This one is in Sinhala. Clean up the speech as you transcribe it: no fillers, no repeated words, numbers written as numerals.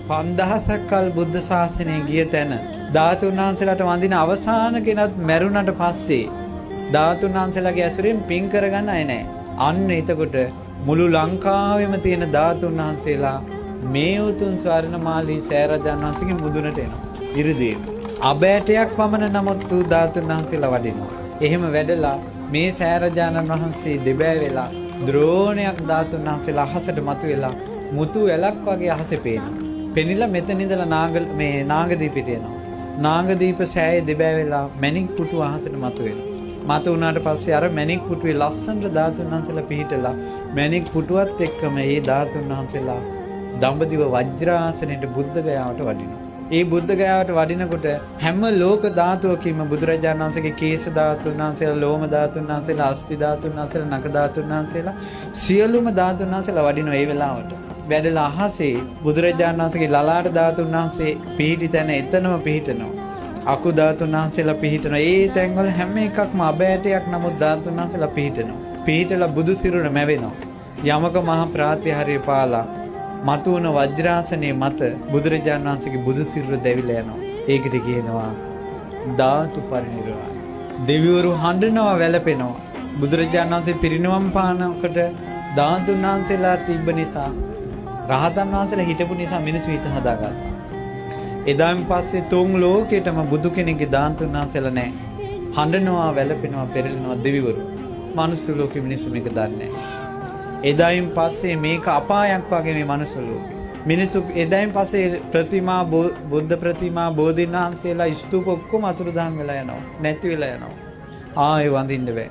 5000ක් කල් බුද්ධ ශාසනය ගිය තැන ධාතුන් වහන්සේලාට වඳින අවසාන කෙනත් මැරුණට පස්සේ ධාතුන් වහන්සේලාගේ ඇසුරෙන් පින් කරගන්න අය නැහැ. අන්න එතකොට මුළු ලංකාවෙම තියෙන ධාතුන් වහන්සේලා මේ උතුම් ස්වර්ණමාලී සෑරජාන් වහන්සේගේ මුදුනට එනවා. ඉරිදීම. අබෑටයක් පමණ නමුත් තු ධාතුන් වහන්සේලා වඩිනවා. එහෙම වැඩලා මේ සෑරජානන් වහන්සේ දෙබෑ වෙලා ද්‍රෝණයක් ධාතුන් වහන්සේලා අහසට මතුවෙලා මුතු ඇලක් වගේ අහසේ පේනවා. පෙනිලා මෙතන ඉඳලා නාගදීපෙට එනවා. නාගදීප සෑයේ දෙබෑ වෙලා මණික් පුටු අහසට මතුවෙනවා. මතු වුණාට පස්සේ අර මණික් පුටුවේ ලස්සනට ධාතුන් වහන්සේලා පිහිටලා මණික් පුටුවත් එක්කම මේ ධාතුන් වහන්සේලා දඹදිව වජ්‍රාසනයේ බුද්ධ ගයාවට වඩිනවා. ඒ බුද්ධ ගයාවට වඩිනකොට හැම ලෝක ධාතුවකින්ම බුදුරජාණන් වහන්සේගේ කේශ ධාතුන් වහන්සේලා, ලෝම ධාතුන් වහන්සේලා, අස්ථි ධාතුන් වහන්සේලා, නඛ ධාතුන් වහන්සේලා සියලුම ධාතුන් වහන්සේලා වඩිනවා ඒ වෙලාවට. වැඩලා අහසේ බුදුරජාණන් වහන්සේගේ ලලාට ධාතුන් වහන්සේ පිහිටි තැන එතනම පිහිටනවා. අකු ධාතුන් වහන්සේලා පිහිටනවා. ඒ තැන්වල හැම එකක්ම අබෑටයක් නමුත් ධාතුන් වහන්සේලා පිහිටනවා. පිහිටලා බුදු සිරුර මැවෙනවා. යමක මහ ප්‍රාත්‍යහාරය පාලා මතුවන වජ්‍රාසනයේ මත බුදුරජාණන් වහන්සේගේ බුදු සිරුර දැවිලා යනවා. ඒකට කියනවා ධාතු පරිනිර්වාණය. දෙවිවරු හඬනවා වැළපෙනවා. බුදුරජාණන් වහන්සේ පිරිනිවන් පානකොට ධාතුන් වහන්සේලා තිබ්බ නිසා රහතන් වහන්සේලා හිටපු නිසා මිනිස්සු හිත හදාගත්තා. එදාන් පස්සේ තුන් ලෝකෙටම බුදු කෙනෙක්ගේ ධාතුන් වහන්සේලා නැහැ. හඬනවා වැළපෙනවා පෙරලෙනවා දෙවිවරු. මනුස්ස ලෝකෙ මිනිස්සු මේක දන්නේ නැහැ. එදායින් පස්සේ මේක අපායක් වගේ මේ මනුස්ස ලෝකෙ. මිනිස්සු එදායින් පස්සේ ප්‍රතිමා බුද්ධ ප්‍රතිමා බෝධීන් වහන්සේලා ස්තූප ඔක්කොම අතුරුදහන් වෙලා යනවා. නැති වෙලා යනවා. ආයෙ වඳින්න බෑ.